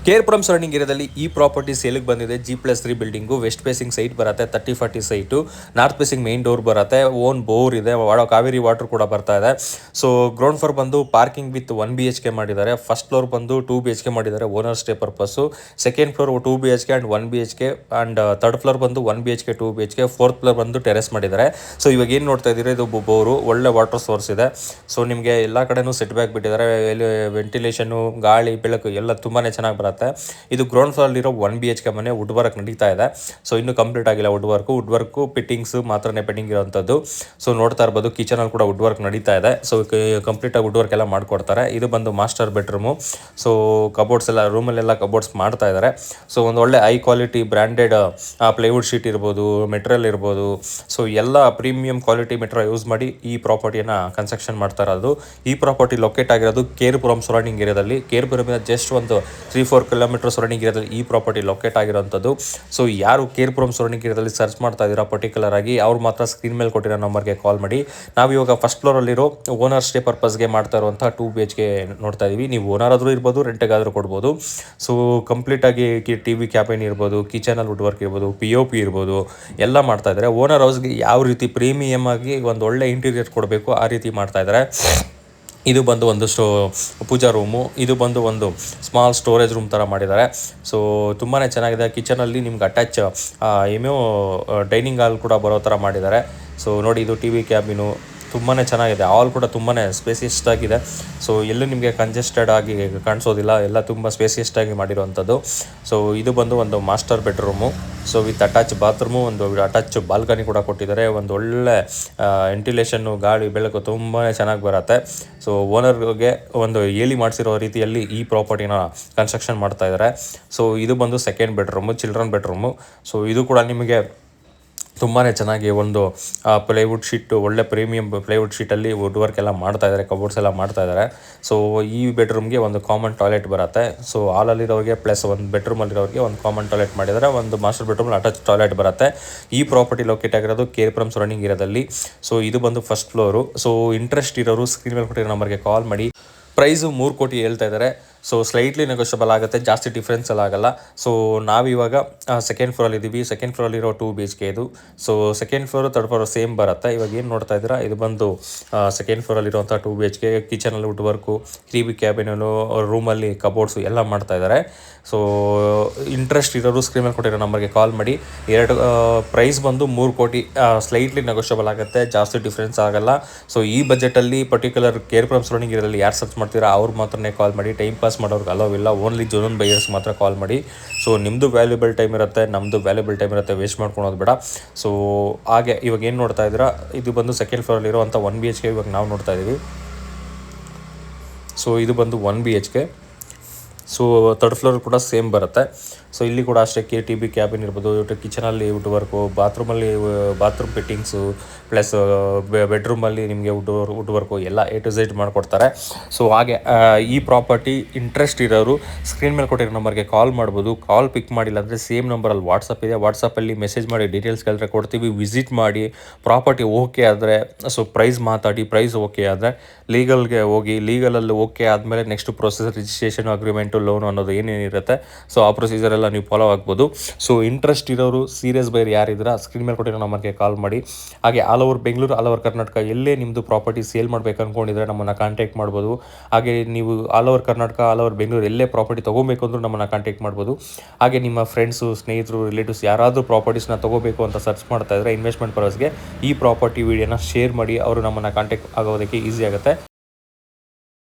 Kerpuram surrounding ಏರಿಯಾದಲ್ಲಿ ಈ property ಸೇಲಿಗೆ ಬಂದಿದೆ. G+3 building, West facing site ಬರುತ್ತೆ, 30-40 site, north facing main door ಬರುತ್ತೆ, ಓನ್ ಬೋರ್ ಇದೆ, ಕಾವೇರಿ ವಾಟರ್ ಕೂಡ ಬರ್ತಾ ಇದೆ. ಸೊ ಗ್ರೌಂಡ್ ಫ್ಲೋರ್ ಬಂದು ಪಾರ್ಕಿಂಗ್ ವಿತ್ 1 BHK ಮಾಡಿದ್ದಾರೆ. ಫಸ್ಟ್ ಫ್ಲೋರ್ ಬಂದು 2 BHK ಮಾಡಿದ್ದಾರೆ owner stay purpose. Second floor 2 BHK and 1 BHK and third floor ಬಂದು 1 BHK 2 BHK, ಫೋರ್ತ್ ಫ್ಲೋರ್ ಬಂದು ಟೆರೆಸ್ ಮಾಡಿದ್ದಾರೆ. ಸೊ ಇವಾಗ ಏನು ನೋಡ್ತಾ ಇದ್ದೀರಾ, ಇದು ಬೋರು, ಒಳ್ಳೆ ವಾಟರ್ ಸೋರ್ಸ್ ಇದೆ. ಸೊ ನಿಮಗೆ ಎಲ್ಲ ಕಡೆನೂ ಸೆಟ್ ಬ್ಯಾಕ್ ಬಿಟ್ಟಿದ್ದಾರೆ, ವೆಂಟಿಲೇಷನು, ಗಾಳಿ ಬೆಳಕು ಎಲ್ಲ ತುಂಬಾ ಚೆನ್ನಾಗಿ ಬರುತ್ತೆ. ಇದು ಗ್ರೌಂಡ್ ಫ್ಲೋರ್ ಇರೋ 1 BHK ಮನೆ, ವುಡ್ ವರ್ಕ್ ನಡೀತಾ ಇದೆ. ಸೊ ಇನ್ನೂ ಕಂಪ್ಲೀಟ್ ಆಗಿಲ್ಲ ವುಡ್ ವರ್ಕು ಪಿಟ್ಟಿಂಗ್ಸ್ ಮಾತ್ರನೇ ಪೆಂಡಿಂಗ್ ಇರೋಂಥದ್ದು. ಸೊ ನೋಡ್ತಾ ಇರ್ಬೋದು, ಕಿಚನ್ ಅಲ್ಲಿ ಕೂಡ ವುಡ್ ವರ್ಕ್ ನಡೀತಾ ಇದೆ. ಸೊ ಕಂಪ್ಲೀಟ್ ಆಗಿ ವುಡ್ ವರ್ಕ್ ಎಲ್ಲ ಮಾಡ್ಕೊಡ್ತಾರೆ. ಇದು ಬಂದು ಮಾಸ್ಟರ್ ಬೆಡ್ರೂಮು. ಸೊ ಕಬೋರ್ಡ್ಸ್ ಎಲ್ಲ ರೂಮಲ್ಲೆಲ್ಲ ಕಬೋರ್ಡ್ಸ್ ಮಾಡ್ತಾ ಇದ್ದಾರೆ. ಸೊ ಒಂದು ಒಳ್ಳೆ high quality branded plywood sheet ಇರ್ಬೋದು, ಮೆಟೀರಿಯಲ್ ಇರ್ಬೋದು, ಸೊ ಎಲ್ಲ ಪ್ರೀಮಿಯಂ ಕ್ವಾಲಿಟಿ ಮೆಟೀರಿಯಲ್ ಯೂಸ್ ಮಾಡಿ ಈ ಪ್ರಾಪರ್ಟಿಯನ್ನು ಕನ್ಸ್ಟ್ರಕ್ಷನ್ ಮಾಡ್ತಾ ಇರೋದು. ಈ ಪ್ರಾಪರ್ಟಿ ಲೊಕೇಟ್ ಆಗಿರೋದು ಕೇರ್ಪುರಂ ಸರೌಂಡಿಂಗ್ ಏರಿಯಾದಲ್ಲಿ. ಕೇರ್ಪುರಮಿಂದ ಜಸ್ಟ್ ಒಂದು 3-4 ಕಿಲೋಮೀಟರ್ ಸರೌಂಡಿಂಗ್ ಏರಿಯಾದಲ್ಲಿ ಈ ಪ್ರಾಪರ್ಟಿ ಲೊಕೇಟ್ ಆಗಿರೋಂಥದ್ದು. ಸೊ ಯಾರು ಕೇರ್ಪುರಂ ಸರೌಂಡಿಂಗ್ ಏರಿಯಾದಲ್ಲಿ ಸರ್ಚ್ ಮಾಡ್ತಾ ಇದ್ದೀರಾ ಪರ್ಟಿಕ್ಯುಲರ್ ಆಗಿ, ಅವ್ರು ಮಾತ್ರ ಸ್ಕ್ರೀನ್ ಮೇಲೆ ಕೊಟ್ಟಿರೋ ನಂಬರ್ಗೆ ಕಾಲ್ ಮಾಡಿ. ನಾವು ಇವಾಗ ಫಸ್ಟ್ ಫ್ಲೋರಲ್ಲಿರೋ ಓನರ್ ಸ್ಟೇ ಪರ್ಪಸ್ಗೆ ಮಾಡ್ತಾ ಇರುವಂಥ 2 BHK ನೋಡ್ತಾ ಇದ್ದೀವಿ. ನೀವು ಓನರ್ ಆದರೂ ಇರ್ಬೋದು, ರೆಂಟಿಗಾದರೂ ಕೊಡ್ಬೋದು. ಸೊ ಕಂಪ್ಲೀಟಾಗಿ TV ಕ್ಯಾಬಿನ್ ಇರ್ಬೋದು, ಕಿಚನಲ್ಲಿ ವುಡ್ ವರ್ಕ್ ಇರ್ಬೋದು, POP ಇರ್ಬೋದು, ಎಲ್ಲ ಮಾಡ್ತಾ ಇದ್ದಾರೆ. ಓನರ್ ಹೌಸ್ಗೆ ಯಾವ ರೀತಿ ಪ್ರೀಮಿಯಮ್ ಆಗಿ ಒಂದು ಒಳ್ಳೆ ಇಂಟೀರಿಯರ್ ಕೊಡಬೇಕು ಆ ರೀತಿ ಮಾಡ್ತಾ ಇದ್ದಾರೆ. ಇದು ಬಂದು ಒಂದು ಪೂಜಾ ರೂಮು, ಇದು ಬಂದು ಒಂದು ಸ್ಮಾಲ್ ಸ್ಟೋರೇಜ್ ರೂಮ್ ಥರ ಮಾಡಿದ್ದಾರೆ. ಸೊ ತುಂಬಾ ಚೆನ್ನಾಗಿದೆ. ಕಿಚನಲ್ಲಿ ನಿಮ್ಗೆ ಅಟ್ಯಾಚ್ ಏನೋ ಡೈನಿಂಗ್ ಹಾಲ್ ಕೂಡ ಬರೋ ಥರ ಮಾಡಿದ್ದಾರೆ. ಸೊ ನೋಡಿ, ಇದು TV ಕ್ಯಾಬಿನು ತುಂಬಾ ಚೆನ್ನಾಗಿದೆ. ಹಾಲ್ ಕೂಡ ತುಂಬಾ ಸ್ಪೇಸಿಯಸ್ಟ್ ಆಗಿದೆ. ಸೊ ಎಲ್ಲೂ ನಿಮಗೆ ಕಂಜೆಸ್ಟೆಡ್ ಆಗಿ ಕಾಣಿಸೋದಿಲ್ಲ, ಎಲ್ಲ ತುಂಬ ಸ್ಪೇಸಿಯಸ್ಟ್ ಆಗಿ ಮಾಡಿರುವಂಥದ್ದು. ಸೊ ಇದು ಬಂದು ಒಂದು master bedroom. So with attach bathroom, ಒಂದು ಅಟ್ಯಾಚ್ ಬಾಲ್ಕನಿ ಕೂಡ ಕೊಟ್ಟಿದ್ದಾರೆ. ಒಂದು ಒಳ್ಳೆ ವೆಂಟಿಲೇಷನ್ನು, ಗಾಳಿ ಬೆಳಕು ತುಂಬಾ ಚೆನ್ನಾಗಿ ಬರುತ್ತೆ. ಸೊ ಓನರ್ಗೆ ಒಂದು ಹೇಳಿ ಮಾಡಿಸಿರೋ ರೀತಿಯಲ್ಲಿ ಈ ಪ್ರಾಪರ್ಟಿನ ಕನ್ಸ್ಟ್ರಕ್ಷನ್ ಮಾಡ್ತಾ ಇದ್ದಾರೆ. ಸೊ ಇದು ಬಂದು second bedroom, children bedroom. So ಇದು ಕೂಡ ನಿಮಗೆ ತುಂಬಾ ಚೆನ್ನಾಗಿ ಒಂದು ಪ್ಲೈವುಡ್ ಶೀಟ್, ಒಳ್ಳೆ ಪ್ರೀಮಿಯಂ ಪ್ಲೈವುಡ್ ಶೀಟಲ್ಲಿ ವುಡ್ ವರ್ಕ್ ಎಲ್ಲ ಮಾಡ್ತಾ ಇದ್ದಾರೆ, ಕಬೋರ್ಡ್ಸ್ ಎಲ್ಲ ಮಾಡ್ತಾ ಇದ್ದಾರೆ. ಸೊ ಈ ಬೆಡ್ರೂಮ್ಗೆ ಒಂದು ಕಾಮನ್ ಟಾಯ್ಲೆಟ್ ಬರುತ್ತೆ. ಸೊ ಹಾಲಲ್ಲಿರೋರಿಗೆ ಪ್ಲಸ್ ಒಂದು ಬೆಡ್ರೂಮಲ್ಲಿರೋರಿಗೆ ಒಂದು ಕಾಮನ್ ಟಾಯ್ಲೆಟ್ ಮಾಡಿದ್ದಾರೆ. ಒಂದು ಮಾಸ್ಟರ್ ಬೆಡ್ರೂಮಲ್ಲಿ ಅಟ್ಯಾಚ್ ಟಾಯ್ಲೆಟ್ ಬರುತ್ತೆ. ಈ ಪ್ರಾಪರ್ಟಿ ಲೊಕೇಟ್ ಆಗಿರೋದು ಕೇರ್ಪುರಂ ಸರೌಂಡಿಂಗ್ ಏರಿಯಾದಲ್ಲಿ. ಸೊ ಇದು ಬಂದು ಫಸ್ಟ್ ಫ್ಲೋರು. ಸೊ ಇಂಟ್ರೆಸ್ಟ್ ಇರೋರು ಸ್ಕ್ರೀನ್ ಮೇಲೆ ಕೊಟ್ಟಿರೋ ನಂಬರ್ಗೆ ಕಾಲ್ ಮಾಡಿ. ಪ್ರೈಸು 3 ಕೋಟಿ ಹೇಳ್ತಾ ಇದ್ದಾರೆ. ಸೊ ಸ್ಲೈಟ್ಲಿ ನೆಗೋಷಿಯಬಲ್ ಆಗುತ್ತೆ, ಜಾಸ್ತಿ ಡಿಫ್ರೆನ್ಸ್ ಎಲ್ಲ ಆಗಲ್ಲ. ಸೊ ನಾವಿವಾಗ ಸೆಕೆಂಡ್ ಫ್ಲೋರಲ್ಲಿ ಇದ್ದೀವಿ. ಸೆಕೆಂಡ್ ಫ್ಲೋರಲ್ಲಿರೋ 2 BHK ಇದು. So second floor third floor same ಬರುತ್ತೆ. ಇವಾಗ ಏನು ನೋಡ್ತಾ ಇದ್ದೀರಾ, ಇದು ಬಂದು ಸೆಕೆಂಡ್ ಫ್ಲೋರಲ್ಲಿರುವಂಥ 2 BHK, ಕಿಚನಲ್ಲಿ ವುಡ್ ವರ್ಕು, TV ಕ್ಯಾಬಿನು, ರೂಮಲ್ಲಿ ಕಬೋರ್ಡ್ಸು ಎಲ್ಲ ಮಾಡ್ತಾ ಇದ್ದಾರೆ. ಸೊ ಇಂಟ್ರೆಸ್ಟ್ ಇರೋರು ಸ್ಕ್ರೀನ್ ಮೇಲೆ ಕೊಟ್ಟಿರೋ ನಂಬರ್ಗೆ ಕಾಲ್ ಮಾಡಿ. ಪ್ರೈಸ್ ಬಂದು 3 ಕೋಟಿ, ಸ್ಲೈಟ್ಲಿ ನೆಗೋಷಿಯಬಲ್ ಆಗುತ್ತೆ, ಜಾಸ್ತಿ ಡಿಫ್ರೆನ್ಸ್ ಆಗಲ್ಲ. ಸೊ ಈ ಬಜೆಟಲ್ಲಿ ಪರ್ಟಿಕ್ಯುಲರ್ ಕೇರ್ಪುರಂ ಸರೌಂಡಿಂಗ್ ಏರಿಯಾದಲ್ಲಿ ಯಾರು ಸರ್ಚ್ ಮಾಡ್ತೀರಾ ಅವ್ರು ಮಾತ್ರನೇ ಕಾಲ್ ಮಾಡಿ. ಟೈಮ್ ಪಾಸ್ ಮಾಡೋರ್ಗೆ ಅಲೋವಿಲ್ಲ, ಓನ್ಲಿ ಜೆನ್ಯೂನ್ ಬೈಯರ್ಸ್ ಮಾತ್ರ ಕಾಲ್ ಮಾಡಿ. ಸೊ ನಿಮ್ಮದು ವ್ಯಾಲ್ಯೂಬಲ್ ಟೈಮ್ ಇರುತ್ತೆ, ನಮ್ಮದು ವ್ಯಾಲ್ಯೂಬಲ್ ಟೈಮ್ ಇರುತ್ತೆ, ವೇಸ್ಟ್ ಮಾಡ್ಕೊಳೋದು ಬೇಡ. ಸೊ ಹಾಗೆ ಇವಾಗ ಏನು ನೋಡ್ತಾ ಇದ್ದೀರಾ, ಇದು ಬಂದು ಸೆಕೆಂಡ್ ಫ್ಲೋರಲ್ಲಿರುವಂಥ 1 BHK ಇವಾಗ ನಾವು ನೋಡ್ತಾ ಇದ್ದೀವಿ. ಸೊ ಇದು ಬಂದು 1 BHK. ಸೊ ಥರ್ಡ್ ಫ್ಲೋರ್ ಕೂಡ ಸೇಮ್ ಬರುತ್ತೆ. ಸೊ ಇಲ್ಲಿ ಕೂಡ ಅಷ್ಟೇ TV ಕ್ಯಾಬಿನ್ ಇರ್ಬೋದು, ಕಿಚನಲ್ಲಿ ವುಡ್ ವರ್ಕು, ಬಾತ್ರೂಮಲ್ಲಿ ಬಾತ್ರೂಮ್ ಫಿಟ್ಟಿಂಗ್ಸು, ಪ್ಲಸ್ ಬೆಡ್ರೂಮಲ್ಲಿ ನಿಮಗೆ ವುಡ್ ವರ್ಕು ಎಲ್ಲ A to Z ಮಾಡಿಕೊಡ್ತಾರೆ. ಸೊ ಹಾಗೆ ಈ ಪ್ರಾಪರ್ಟಿ ಇಂಟ್ರೆಸ್ಟ್ ಇರೋರು ಸ್ಕ್ರೀನ್ ಮೇಲೆ ಕೊಟ್ಟಿರೋ ನಂಬರ್ಗೆ ಕಾಲ್ ಮಾಡ್ಬೋದು. ಕಾಲ್ ಪಿಕ್ ಮಾಡಿಲ್ಲ ಅಂದರೆ ಸೇಮ್ ನಂಬರಲ್ಲಿ ವಾಟ್ಸಪ್ ಇದೆ, ವಾಟ್ಸಪ್ಪಲ್ಲಿ ಮೆಸೇಜ್ ಮಾಡಿ ಡೀಟೇಲ್ಸ್ ಕೇಳಿದ್ರೆ ಕೊಡ್ತೀವಿ. ವಿಸಿಟ್ ಮಾಡಿ, ಪ್ರಾಪರ್ಟಿ ಓಕೆ ಆದರೆ ಸೊ ಪ್ರೈಸ್ ಮಾತಾಡಿ, ಪ್ರೈಸ್ ಓಕೆ ಆದರೆ ಲೀಗಲ್ಗೆ ಹೋಗಿ, ಲೀಗಲಲ್ಲಿ ಓಕೆ ಆದಮೇಲೆ next process registration, agreement, loan ಅನ್ನೋದು ಏನೇನಿರುತ್ತೆ ಸೊ ಆ ಪ್ರೊಸೀಜರ್ ಎಲ್ಲ ನೀವು ಫಾಲೋ ಆಗ್ಬೋದು. ಸೊ ಇಂಟ್ರೆಸ್ಟ್ ಇರೋರು, ಸೀರಿಯಸ್ ಬೈರ್ ಯಾರಿದ್ದೀರಾ ಸ್ಕ್ರೀನ್ ಮೇಲೆ ಕೊಟ್ಟಿರೋ ನಂಬರ್ಗೆ ಕಾಲ್ ಮಾಡಿ. ಹಾಗೆ all over Bengaluru, all over Karnataka ಎಲ್ಲೇ ನಿಮ್ಮದು ಪ್ರಾಪರ್ಟಿ ಸೇಲ್ ಮಾಡಬೇಕು ಅಂದ್ಕೊಂಡಿದ್ರೆ ನಮ್ಮನ್ನು ಕಾಂಟ್ಯಾಕ್ಟ್ ಮಾಡ್ಬೋದು. ಹಾಗೆ ನೀವು all over Karnataka, all over Bengaluru ಎಲ್ಲೇ ಪ್ರಾಪರ್ಟಿ ತೊಗೋಬೇಕು ಅಂದರೂ ನಮ್ಮನ್ನು ಕಾಂಟ್ಯಾಕ್ಟ್ ಮಾಡ್ಬೋದು. ಹಾಗೆ ನಿಮ್ಮ ಫ್ರೆಂಡ್ಸು, ಸ್ನೇಹಿತರು, ರಿಲೇಟಿವ್ಸ್ ಯಾರಾದರೂ ಪ್ರಾಪರ್ಟೀಸ್ನ ತೊಗೋಬೇಕು ಅಂತ ಸರ್ಚ್ ಮಾಡ್ತಾ ಇದ್ದರೆ ಇನ್ವೆಸ್ಟ್ಮೆಂಟ್ ಪರ್ಪಸ್ಗೆ ಈ ಪ್ರಾಪರ್ಟಿ ವೀಡಿಯೋನ ಶೇರ್ ಮಾಡಿ, ಅವರು ನಮ್ಮನ್ನು ಕಾಂಟ್ಯಾಕ್ಟ್ ಆಗೋದಕ್ಕೆ ಈಸಿ ಆಗುತ್ತೆ.